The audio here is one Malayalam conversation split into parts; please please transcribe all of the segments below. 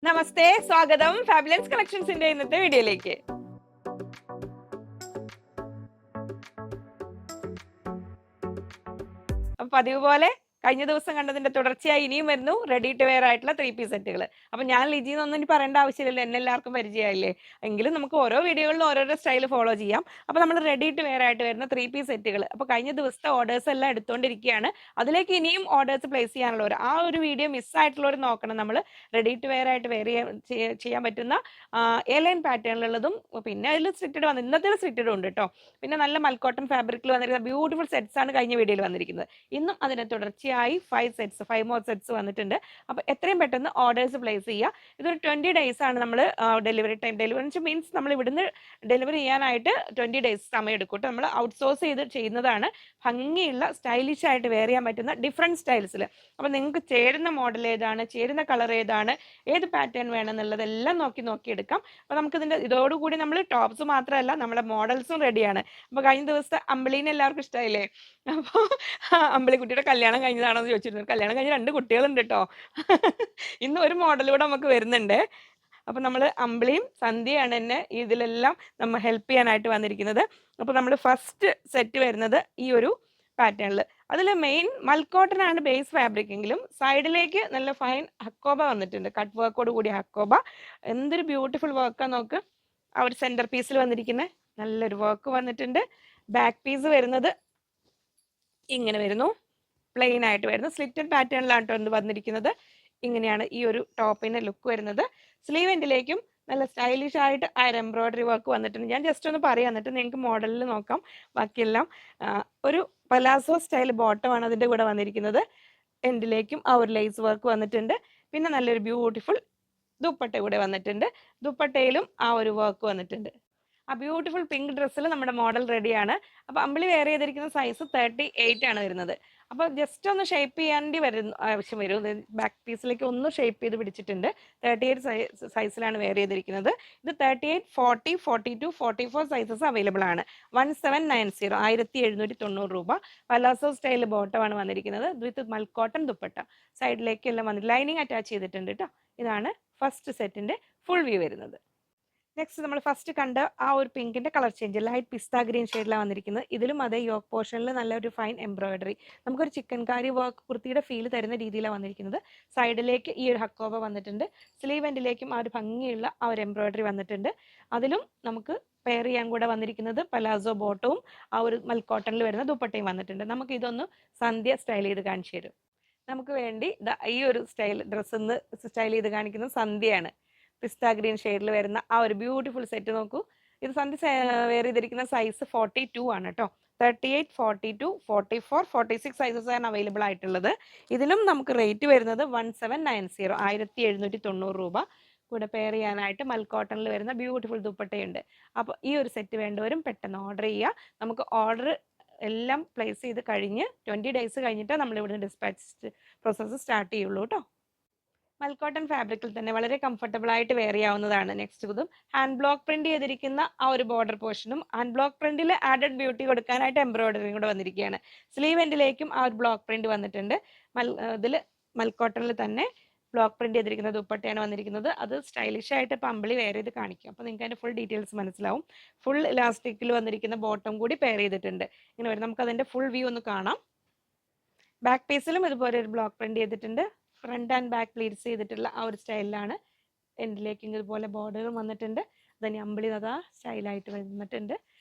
നമസ്തേ, സ്വാഗതം ഫാബുലൻസ് കളക്ഷൻസിന്റെ ഇന്നത്തെ വീഡിയോയിലേക്ക്. അപ്പൊ പതിവ് പോലെ കഴിഞ്ഞ ദിവസം കണ്ടതിന്റെ തുടർച്ചയായി ഇനിയും വരുന്നു റെഡി ടു വെയർ ആയിട്ടുള്ള 3 പീസ് സെറ്റുകൾ. അപ്പൊ ഞാൻ ലിജി എന്നൊന്നും ഇനി പറയേണ്ട ആവശ്യമില്ലല്ലോ, എന്നെ എല്ലാവർക്കും പരിചയമായില്ലേ. എങ്കിലും നമുക്ക് ഓരോ വീഡിയോകളിലും ഓരോരോ സ്റ്റൈൽ ഫോളോ ചെയ്യാം. അപ്പൊ നമ്മൾ റെഡി ടു വെയർ ആയിട്ട് വരുന്ന 3 പീസ് സെറ്റുകൾ അപ്പൊ കഴിഞ്ഞ ദിവസത്തെ ഓർഡേഴ്സ് എല്ലാം എടുത്തുകൊണ്ടിരിക്കുകയാണ്. അതിലേക്ക് ഇനിയും ഓർഡേഴ്സ് പ്ലേസ് ചെയ്യാനുള്ളവർ ആ ഒരു വീഡിയോ മിസ്സായിട്ടുള്ളവർ നോക്കണം. നമ്മൾ റെഡി ടു വെയർ ആയിട്ട് ചെയ്യാൻ പറ്റുന്ന എയർലൈൻ പാറ്റേണിലുള്ളതും പിന്നെ അതിൽ സ്ട്രിക്റ്റഡ് വന്നു, ഇന്നത്തെ സ്ട്രിക്റ്റഡ് ഉണ്ട് കേട്ടോ. പിന്നെ നല്ല മൽക്കോട്ടൺ ഫാബ്രിക്കിൽ വന്നിരിക്കുന്ന ബ്യൂട്ടിഫുൾ സെറ്റ്സ് ആണ് കഴിഞ്ഞ വീഡിയോയിൽ വന്നിരിക്കുന്നത്. ഇന്നും അതിനെ തുടർച്ചയായി 5 മോർ സെറ്റ്സ് വന്നിട്ടുണ്ട്. അപ്പോൾ എത്രയും പെട്ടെന്ന് ഓർഡേഴ്സ് പ്ലേസ് ചെയ്യുക. ഇതൊരു 20 ഡേയ്സ് ആണ് നമ്മൾ ഡെലിവറി ടൈം. ഡെലിവറി മീൻസ് നമ്മൾ ഇവിടുന്ന് ഡെലിവറി ചെയ്യാനായിട്ട് 20 ഡേയ്സ് സമയം എടുക്കും കേട്ടോ. നമ്മൾ ഔട്ട്സോഴ്സ് ചെയ്ത് ചെയ്യുന്നതാണ്. ഭംഗിയുള്ള സ്റ്റൈലിഷ് ആയിട്ട് വെയർ ചെയ്യാൻ പറ്റുന്ന ഡിഫറെൻറ്റ് സ്റ്റൈൽസിൽ. അപ്പോൾ നിങ്ങൾക്ക് ചേരുന്ന മോഡൽ ഏതാണ്, ചേരുന്ന കളർ ഏതാണ്, ഏത് പാറ്റേൺ വേണം എന്നുള്ളതെല്ലാം നോക്കി എടുക്കാം. അപ്പോൾ നമുക്കിതിൻ്റെ ഇതോടുകൂടി നമ്മൾ ടോപ്സ് മാത്രമല്ല നമ്മുടെ മോഡൽസും റെഡിയാണ്. അപ്പോൾ കഴിഞ്ഞ ദിവസത്തെ അമ്പിളീനെ എല്ലാവർക്കും ഇഷ്ടമായില്ലേ. അപ്പോൾ അമ്പിളിക്കുട്ടിയുടെ കല്യാണം കഴിഞ്ഞതാണോ എന്ന് ചോദിച്ചിരുന്നു. കല്യാണം കഴിഞ്ഞ് 2 കുട്ടികളുണ്ട് കേട്ടോ. ഇന്ന് ഒരു മോഡലൂടെ നമുക്ക് വരുന്നുണ്ട്. അപ്പോൾ നമ്മൾ അമ്പിളിയും സന്ധ്യയാണ് എന്നെ ഇതിലെല്ലാം നമ്മൾ ഹെൽപ്പ് ചെയ്യാനായിട്ട് വന്നിരിക്കുന്നത്. അപ്പോൾ നമ്മൾ ഫസ്റ്റ് സെറ്റ് വരുന്നത് ഈ ഒരു പാറ്റേണിൽ. അതിൽ മെയിൻ മൽക്കോട്ടൺ ആണ് ബേസ് ഫാബ്രിക് എങ്കിലും സൈഡിലേക്ക് നല്ല ഫൈൻ ഹക്കോബ വന്നിട്ടുണ്ട്. കട്ട് വർക്കോട് കൂടിയ ഹക്കോബ. എന്തൊരു ബ്യൂട്ടിഫുൾ വർക്കാണ് നോക്ക്. ആ ഒരു സെൻറ്റർ പീസിൽ വന്നിരിക്കുന്ന നല്ലൊരു വർക്ക് വന്നിട്ടുണ്ട്. ബാക്ക് പീസ് വരുന്നത് ഇങ്ങനെ വരുന്നു, പ്ലെയിൻ ആയിട്ട് വരുന്നു. സ്ലിറ്റഡ് പാറ്റേണിലാണ് ഇത് വന്നിരിക്കുന്നത്. ഇങ്ങനെയാണ് ഈ ഒരു ടോപ്പിന്റെ ലുക്ക് വരുന്നത്. സ്ലീവ് എൻഡിലേക്കും നല്ല സ്റ്റൈലിഷ് ആയിട്ട് ആ ഒരു എംബ്രോയിഡറി വർക്ക് വന്നിട്ടുണ്ട്. ഞാൻ ജസ്റ്റ് ഒന്ന് പറയാം, എന്നിട്ട് നിങ്ങൾക്ക് മോഡലിൽ നോക്കാം. ബാക്കിയെല്ലാം ഒരു പലാസോ സ്റ്റൈൽ ബോട്ടമാണ് അതിൻ്റെ കൂടെ വന്നിരിക്കുന്നത്. എൻഡിലേക്കും ആ ഒരു ലേസ് വർക്ക് വന്നിട്ടുണ്ട്. പിന്നെ നല്ലൊരു ബ്യൂട്ടിഫുൾ ദുപ്പട്ട കൂടെ വന്നിട്ടുണ്ട്. ദുപ്പട്ടയിലും ആ ഒരു വർക്ക് വന്നിട്ടുണ്ട്. ആ ബ്യൂട്ടിഫുൾ പിങ്ക് ഡ്രസ്സിൽ നമ്മുടെ മോഡൽ റെഡിയാണ്. അപ്പോൾ അമ്പിളി വെയർ ചെയ്തിരിക്കുന്ന സൈസ് 38 ആണ് വരുന്നത്. അപ്പോൾ ജസ്റ്റ് ഒന്ന് ഷേപ്പ് ചെയ്യേണ്ടി ആവശ്യം വരും. ബാക്ക് പീസിലേക്ക് ഒന്ന് ഷേപ്പ് ചെയ്ത് പിടിച്ചിട്ടുണ്ട്. 38 സൈസിലാണ് വെയർ ചെയ്തിരിക്കുന്നത്. ഇത് 38, 40, 42, 44 സൈസസ് അവൈലബിൾ ആണ്. 1790 1790 രൂപ. പലാസോ സ്റ്റൈൽ ബോട്ടമാണ് വന്നിരിക്കുന്നത് വിത്ത് മൽക്കോട്ടൺ ദുപ്പട്ട. സൈഡിലേക്ക് എല്ലാം വന്നിട്ട് ലൈനിങ് അറ്റാച്ച് ചെയ്തിട്ടുണ്ട് കേട്ടോ. ഇതാണ് ഫസ്റ്റ് സെറ്റിന്റെ ഫുൾ വ്യൂ വരുന്നത്. നെക്സ്റ്റ് നമ്മൾ ഫസ്റ്റ് കണ്ട ആ ഒരു പിങ്കിന്റെ കളർ ചേഞ്ച് ലൈറ്റ് പിസ്ത ഗ്രീൻ ഷെയ്ഡിലാണ് വന്നിരിക്കുന്നത്. ഇതിലും അതേ യോക്ക് പോർഷനിൽ നല്ലൊരു ഫൈൻ എംബ്രോയിഡറി, നമുക്കൊരു ചിക്കൻ കാരി വർക്ക് കുർത്തിയുടെ ഫീൽ തരുന്ന രീതിയിലാണ് വന്നിരിക്കുന്നത്. സൈഡിലേക്ക് ഈ ഒരു ഹക്കോബ വന്നിട്ടുണ്ട്. സ്ലീവ് എൻഡിലേക്കും ആ ഒരു ഭംഗിയുള്ള ആ ഒരു എംബ്രോയിഡറി വന്നിട്ടുണ്ട്. അതിലും നമുക്ക് പെയർ ചെയ്യാൻ കൂടെ വന്നിരിക്കുന്നത് പലാസോ ബോട്ടവും ആ ഒരു മൽക്കോട്ടണിൽ വരുന്ന ദുപ്പട്ടയും വന്നിട്ടുണ്ട്. നമുക്ക് ഇതൊന്ന് സന്ധ്യ സ്റ്റൈൽ ചെയ്ത് കാണിച്ചു തരും. നമുക്ക് വേണ്ടി ഈ ഒരു ഡ്രസ്സ് സ്റ്റൈൽ ചെയ്ത് കാണിക്കുന്നത് സന്ധ്യയാണ്. പിസ്ത ഗ്രീൻ ഷെയ്ഡിൽ വരുന്ന ആ ഒരു ബ്യൂട്ടിഫുൾ സെറ്റ് നോക്കൂ. ഇത് സന്ധ്യ വെയർ ചെയ്തിരിക്കുന്ന സൈസ് 42 ആണ് കേട്ടോ. 38, 42, 44, 46 സൈസസ് ആണ് അവൈലബിൾ ആയിട്ടുള്ളത്. ഇതിലും നമുക്ക് റേറ്റ് വരുന്നത് 1790 1790 രൂപ. കൂടെ പെയർ ചെയ്യാനായിട്ട് മൽക്കോട്ടണിൽ വരുന്ന ബ്യൂട്ടിഫുൾ ദുപ്പട്ടയുണ്ട്. അപ്പോൾ ഈ ഒരു സെറ്റ് വേണ്ടവരും പെട്ടെന്ന് ഓർഡർ ചെയ്യുക. നമുക്ക് ഓർഡർ എല്ലാം പ്ലേസ് ചെയ്ത് കഴിഞ്ഞ് 20 ഡേയ്സ് കഴിഞ്ഞിട്ട് നമ്മൾ ഇവിടുന്ന് ഡിസ്പാച്ച് പ്രോസസ്സ് സ്റ്റാർട്ട് ചെയ്യുള്ളൂ കേട്ടോ. മൽക്കോട്ടൺ ഫാബ്രിക്കിൽ തന്നെ വളരെ കംഫർട്ടബിൾ ആയിട്ട് വെയർ ചെയ്യാവുന്നതാണ്. നെക്സ്റ്റ് ഇതും ഹാൻഡ് ബ്ലോക്ക് പ്രിന്റ് ചെയ്തിരിക്കുന്ന ആ ഒരു ബോർഡർ പോർഷനും ഹാൻഡ് ബ്ലോക്ക് പ്രിന്റിൽ ആഡഡ് ബ്യൂട്ടി കൊടുക്കാനായിട്ട് എംബ്രോയിഡറിയും കൂടെ വന്നിരിക്കുകയാണ്. സ്ലീവ് എൻഡിലേക്കും ആ ഒരു ബ്ലോക്ക് പ്രിന്റ് വന്നിട്ടുണ്ട്. ഇതിൽ മൽക്കോട്ടണിൽ തന്നെ ബ്ലോക്ക് പ്രിന്റ് ചെയ്തിരിക്കുന്ന ദുപ്പട്ടയാണ് വന്നിരിക്കുന്നത്. അത് സ്റ്റൈലിഷ് ആയിട്ട് പമ്പിളി വെയർ ചെയ്ത് കാണിക്കും. അപ്പോൾ നിങ്ങൾക്ക് അതിൻ്റെ ഫുൾ ഡീറ്റെയിൽസ് മനസ്സിലാവും. ഫുൾ ഇലാസ്റ്റിക്കിൽ വന്നിരിക്കുന്ന ബോട്ടം കൂടി പെയർ ചെയ്തിട്ടുണ്ട്. ഇങ്ങനെ വരും. നമുക്ക് അതിൻ്റെ ഫുൾ വ്യൂ ഒന്ന് കാണാം. ബാക്ക് പീസിലും ഇതുപോലെ ഒരു ബ്ലോക്ക് പ്രിന്റ് ചെയ്തിട്ടുണ്ട്. ഫ്രണ്ട് ആൻഡ് ബാക്ക് പ്ലീറ്റ്സ് ചെയ്തിട്ടുള്ള ആ ഒരു സ്റ്റൈലിലാണ്. എൻഡിലേക്ക് ഇതുപോലെ ബോർഡറും വന്നിട്ടുണ്ട്. അതിന് അമ്പിളി അതാ സ്റ്റൈലായിട്ട് വന്നിട്ടുണ്ട്.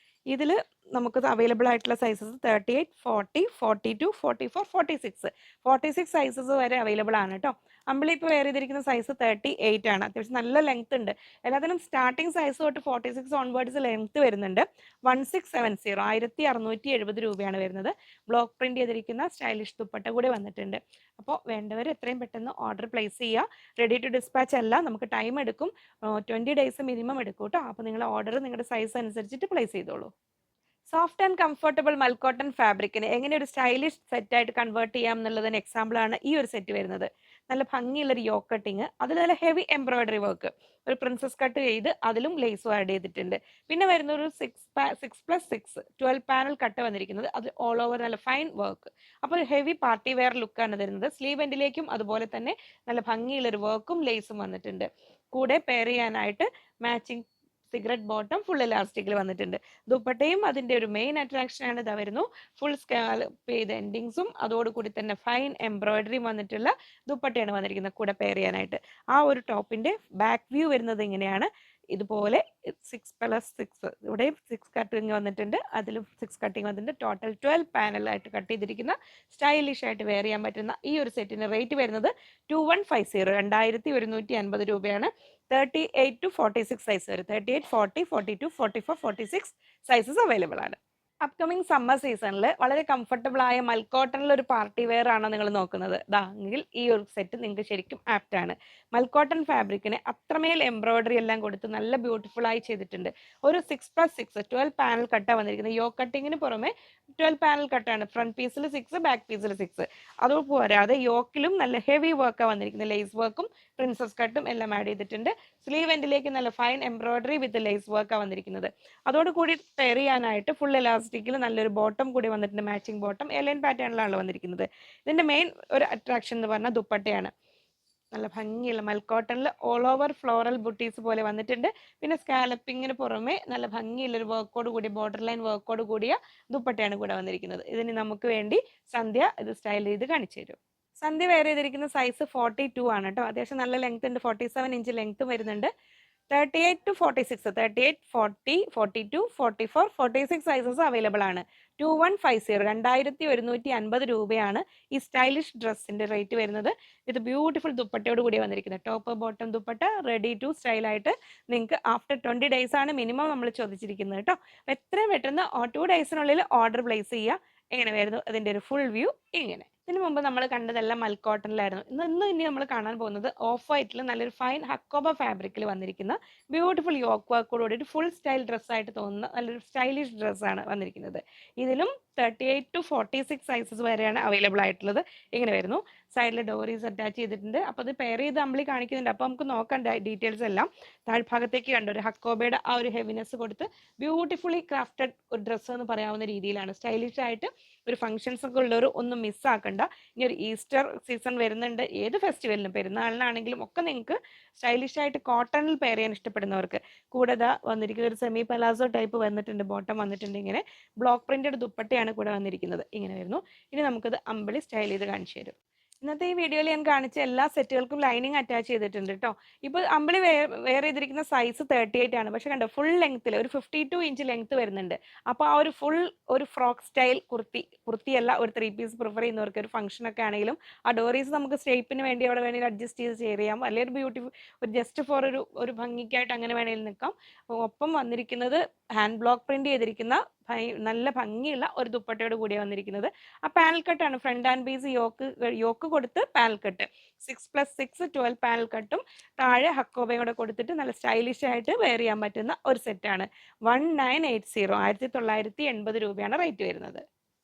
ഇതിൽ നമുക്ക് അവൈലബിൾ ആയിട്ടുള്ള സൈസസ് 38, 40, 42, 44, 46 സൈസസ് വരെ അവൈലബിൾ ആണ് കേട്ടോ. അമ്പിളി ഇപ്പോൾ വെയർ ചെയ്തിരിക്കുന്ന സൈസ് 38 ആണ്. അത്യാവശ്യം നല്ല ലെങ്ത് ഉണ്ട്. എല്ലാത്തിനും സ്റ്റാർട്ടിങ് സൈസ് തൊട്ട് 46 ഓൺവേർഡ്സ് ലെങ്ത് വരുന്നുണ്ട്. 1670 1670 രൂപയാണ് വരുന്നത്. ബ്ലോക്ക് പ്രിന്റ് ചെയ്തിരിക്കുന്ന സ്റ്റൈലിഷ് ദുപ്പട്ട കൂടെ വന്നിട്ടുണ്ട്. അപ്പോൾ വേണ്ടവർ എത്രയും പെട്ടെന്ന് ഓർഡർ പ്ലേസ് ചെയ്യുക. റെഡി ടു ഡിസ്പാച്ച് അല്ല, നമുക്ക് ടൈം എടുക്കും. 20 ഡേയ്സ് മിനിമം എടുക്കും കേട്ടോ. അപ്പോൾ നിങ്ങൾ ഓർഡർ നിങ്ങളുടെ സൈസ് അനുസരിച്ചിട്ട് പ്ലേസ് ചെയ്തോളൂ. സോഫ്റ്റ് ആൻഡ് കംഫർട്ടബിൾ മൽക്കോട്ടൺ ഫാബ്രിക്കിന് എങ്ങനെ ഒരു സ്റ്റൈലിഷ് സെറ്റായിട്ട് കൺവേർട്ട് ചെയ്യാം എന്നുള്ളതിന് എക്സാമ്പിളാണ് ഈ ഒരു സെറ്റ് വരുന്നത്. നല്ല ഭംഗിയുള്ളൊരു യോക്ക് കട്ടിങ്, അതിൽ നല്ല ഹെവി എംബ്രോയിഡറി വർക്ക്, ഒരു പ്രിൻസസ് കട്ട് ചെയ്ത് അതിലും ലേസും ആഡ് ചെയ്തിട്ടുണ്ട്. പിന്നെ വരുന്ന ഒരു 6+6 12 പാനൽ കട്ട് വന്നിരിക്കുന്നത്, അത് ഓൾ ഓവർ നല്ല ഫൈൻ വർക്ക്. അപ്പോൾ ഹെവി പാർട്ടി വെയർ ലുക്കാണ് തരുന്നത്. സ്ലീവ് എൻഡിലേക്കും അതുപോലെ തന്നെ നല്ല ഭംഗിയുള്ളൊരു വർക്കും ലേസും വന്നിട്ടുണ്ട്. കൂടെ പെയർ ചെയ്യാനായിട്ട് മാച്ചിങ് സിഗരറ്റ് ബോട്ടം ഫുൾ ഇലാസ്റ്റിക്കിൽ വന്നിട്ടുണ്ട്. ദുപ്പട്ടയും അതിന്റെ ഒരു മെയിൻ അട്രാക്ഷൻ ആണ്. ഇതാ വരുന്നു ഫുൾ സ്കാലപ്പ് ചെയ്ത എൻഡിങ്സും അതോടുകൂടി തന്നെ ഫൈൻ എംബ്രോയിഡറിയും വന്നിട്ടുള്ള ദുപ്പട്ടയാണ് വന്നിരിക്കുന്നത് കൂടെ പെയർ ചെയ്യാനായിട്ട്. ആ ഒരു ടോപ്പിന്റെ ബാക്ക് വ്യൂ വരുന്നത് ഇങ്ങനെയാണ്. ഇതുപോലെ 6+6 ഇവിടെ 6 കട്ടിങ് വന്നിട്ടുണ്ട്, അതിലും 6 കട്ടിങ് വന്നിട്ടുണ്ട്. ടോട്ടൽ 12 പാനലായിട്ട് കട്ട് ചെയ്തിരിക്കുന്ന സ്റ്റൈലിഷ് ആയിട്ട് വെയർ ചെയ്യാൻ പറ്റുന്ന ഈ ഒരു സെറ്റിന് റേറ്റ് വരുന്നത് 2150 2150 രൂപയാണ്. 38 to 46 സൈസ് വരെ, 38, 40, 42, 44, 46 സൈസസ് അവൈലബിൾ ആണ്. അപ്കമിങ് സമ്മർ സീസണിൽ വളരെ കംഫർട്ടബിൾ ആയ മൽക്കോട്ടണിൽ ഒരു പാർട്ടി വെയർ ആണോ നിങ്ങൾ നോക്കുന്നത്, എങ്കിൽ ഈ ഒരു സെറ്റ് നിങ്ങൾക്ക് ശരിക്കും ആപ്റ്റ് ആണ്. മൽക്കോട്ടൺ ഫാബ്രിക്കിനെ അത്രമേൽ എംബ്രോയിഡറി എല്ലാം കൊടുത്ത് നല്ല ബ്യൂട്ടിഫുൾ ആയി ചെയ്തിട്ടുണ്ട്. ഒരു 6+6 12 പാനൽ കട്ടാണ് വന്നിരിക്കുന്നത്. യോ കട്ടിങ്ങിന് പുറമെ 12 പാനൽ കട്ടാണ്. ഫ്രണ്ട് പീസിൽ 6, ബാക്ക് പീസിൽ 6. അത് പോരാതെ യോക്കിലും നല്ല ഹെവി വർക്കാണ് വന്നിരിക്കുന്നത്. ലേസ് വർക്കും പ്രിൻസസ് കട്ടും എല്ലാം ആഡ് ചെയ്തിട്ടുണ്ട്. സ്ലീവ് എൻഡിലേക്ക് നല്ല ഫൈൻ എംബ്രോയിഡറി വിത്ത് ലേസ് വർക്കാണ് വന്നിരിക്കുന്നത്. അതോടുകൂടി പെയർ ചെയ്യാനായിട്ട് ഫുൾ എലാസ്റ്റിക്കിൽ നല്ലൊരു ബോട്ടം കൂടി വന്നിട്ടുണ്ട്. മാച്ചിങ് ബോട്ടം എലൈൻ പാറ്റേണിലാണ് വന്നിരിക്കുന്നത്. ഇതിന്റെ മെയിൻ ഒരു അട്രാക്ഷൻ എന്ന് പറഞ്ഞാൽ ദുപ്പട്ടയാണ്. നല്ല ഭംഗിയുള്ള മൽക്കോട്ടണിൽ ഓൾ ഓവർ ഫ്ലോറൽ ബുട്ടീസ് പോലെ വന്നിട്ടുണ്ട്. പിന്നെ സ്കാലപ്പിങ്ങിന് പുറമെ നല്ല ഭംഗിയുള്ളൊരു വർക്കോട് കൂടി ബോർഡർ ലൈൻ വർക്കോട് കൂടിയ ദുപ്പട്ടയാണ് കൂടെ വന്നിരിക്കുന്നത്. ഇതിന് നമുക്ക് വേണ്ടി സന്ധ്യ ഇത് സ്റ്റൈൽ ചെയ്ത് കാണിച്ചു തരും. സന്ധ്യ വെയർ ചെയ്തിരിക്കുന്ന സൈസ് 42 ആണ് കേട്ടോ. അത്യാവശ്യം നല്ല ലെങ്ത് ഉണ്ട്, 47 ഇഞ്ച് ലെങ്ത് വരുന്നുണ്ട്. 38 to 46, 38, 40, 42, 44, 46 സൈസസ് അവൈലബിൾ ആണ്. 2150 2150 രൂപയാണ് ഈ സ്റ്റൈലിഷ് ഡ്രസ്സിന്റെ റേറ്റ് വരുന്നത്. ഇത് ബ്യൂട്ടിഫുൾ ദുപ്പട്ടയോട് കൂടി വന്നിരിക്കുന്നത്. Top bottom dupatta ready to style ആയിട്ട് നിങ്ങൾക്ക് ആഫ്റ്റർ 20 ഡേയ്സ് ആണ് മിനിമം നമ്മൾ ചോദിച്ചിരിക്കുന്നത് കേട്ടോ. എത്രയും പെട്ടെന്ന് 2 ഡേയ്സിനുള്ളിൽ ഓർഡർ പ്ലേസ് ചെയ്യുക. എങ്ങനെ വരുന്നു അതിന്റെ ഒരു ഫുൾ വ്യൂ ഇങ്ങനെ. ഇതിനു മുമ്പ് നമ്മൾ കണ്ടതെല്ലാം മൽക്കോട്ടണിലായിരുന്നു. ഇനി നമ്മൾ കാണാൻ പോകുന്നത് ഓഫ് വൈറ്റിൽ നല്ലൊരു ഫൈൻ ഹക്കോബ ഫാബ്രിക്കിൽ വന്നിരിക്കുന്ന ബ്യൂട്ടിഫുൾ യോക്ക് വർക്കോടുകൂടി ഒരു ഫുൾ സ്റ്റൈൽ ഡ്രസ്സായിട്ട് തോന്നുന്ന നല്ലൊരു സ്റ്റൈലിഷ് ഡ്രസ്സാണ് വന്നിരിക്കുന്നത്. ഇതിലും 38 to 46 സൈസസ് വരെയാണ് അവൈലബിൾ ആയിട്ടുള്ളത്. ഇങ്ങനെ വരുന്നു. സൈഡിൽ ഡോറീസ് അറ്റാച്ച് ചെയ്തിട്ടുണ്ട്. അപ്പോൾ അത് പെയർ ചെയ്ത് അമ്പിളി കാണിക്കുന്നുണ്ട്. അപ്പോൾ നമുക്ക് നോക്കാം ഡീറ്റെയിൽസ് എല്ലാം. താഴ്ഭാഗത്തേക്ക് കണ്ട ഒരു ഹക്കോബയുടെ ആ ഒരു ഹെവിനെസ് കൊടുത്ത് ബ്യൂട്ടിഫുള്ളി ക്രാഫ്റ്റഡ് ഒരു ഡ്രസ്സ് എന്ന് പറയാവുന്ന രീതിയിലാണ്. സ്റ്റൈലിഷ് ആയിട്ട് ഒരു ഫംഗ്ഷൻസ് ഒക്കെ ഉള്ളവർ ഒന്നും മിസ്സാക്കണ്ട. ഇനി ഒരു ഈസ്റ്റർ സീസൺ വരുന്നുണ്ട്. ഏത് ഫെസ്റ്റിവലിനും പെരുന്നാളിനാണെങ്കിലും ഒക്കെ നിങ്ങൾക്ക് സ്റ്റൈലിഷ് ആയിട്ട് കോട്ടണിൽ പെയർ ചെയ്യാൻ ഇഷ്ടപ്പെടുന്നവർക്ക് കൂടെ വന്നിരിക്കുന്ന ഒരു സെമി പലാസോ ടൈപ്പ് വന്നിട്ടുണ്ട്. ബോട്ടം വന്നിട്ടുണ്ട്. ഇങ്ങനെ ബ്ലോക്ക് പ്രിന്റഡ് ദുപ്പട്ടയാണ് കൂടെ വന്നിരിക്കുന്നത്. ഇങ്ങനെ വരുന്നു. ഇനി നമുക്കത് അമ്പിളി സ്റ്റൈൽ ചെയ്ത് കാണിച്ചു തരും. ഇന്നത്തെ ഈ വീഡിയോയിൽ ഞാൻ കാണിച്ച എല്ലാ സെറ്റുകൾക്കും ലൈനിങ് അറ്റാച്ച് ചെയ്തിട്ടുണ്ട് കേട്ടോ. ഇപ്പോൾ അമ്പിളി വെയർ ചെയ്തിരിക്കുന്ന സൈസ് 38 ആണ്. പക്ഷെ കണ്ടോ ഫുൾ ലെങ്ത്തിൽ ഒരു 52 ഇഞ്ച് ലെങ്ത് വരുന്നുണ്ട്. അപ്പോൾ ആ ഒരു ഫുൾ ഒരു ഫ്രോക്ക് സ്റ്റൈൽ കുർത്തിയല്ല, ഒരു 3 പീസ് പ്രിഫർ ചെയ്യുന്നവർക്ക് ഒരു ഫംഗ്ഷൻ ഒക്കെ ആണെങ്കിലും ആ ഡോറീസ് നമുക്ക് സ്റ്റേപ്പിന് വേണ്ടി അവിടെ വേണമെങ്കിൽ അഡ്ജസ്റ്റ് ചെയ്ത് ചെയ്യാം. അല്ലെങ്കിൽ ഒരു ബ്യൂട്ടിഫുൾ ഒരു ജസ്റ്റ് ഫോർ ഒരു ഭംഗിക്കായിട്ട് അങ്ങനെ വേണമെങ്കിൽ നിൽക്കാം. ഒപ്പം വന്നിരിക്കുന്നത് ഹാൻഡ് ബ്ലോക്ക് പ്രിന്റ് ചെയ്തിരിക്കുന്ന നല്ല ഭംഗിയുള്ള ഒരു ദുപ്പട്ടയോട് കൂടിയാണ് വന്നിരിക്കുന്നത്. ആ പാനൽ കട്ടാണ് ഫ്രണ്ട് ആൻഡ് ബേസ് യോക്ക് കൊടുത്ത് പാനൽ കട്ട് 6+6 12 പാനൽ കട്ടും താഴെ ഹക്കോബയും കൂടെ കൊടുത്തിട്ട് നല്ല സ്റ്റൈലിഷ് ആയിട്ട് വെയർ ചെയ്യാൻ പറ്റുന്ന ഒരു സെറ്റാണ്. 1980 1980 രൂപയാണ് റേറ്റ് വരുന്നത്.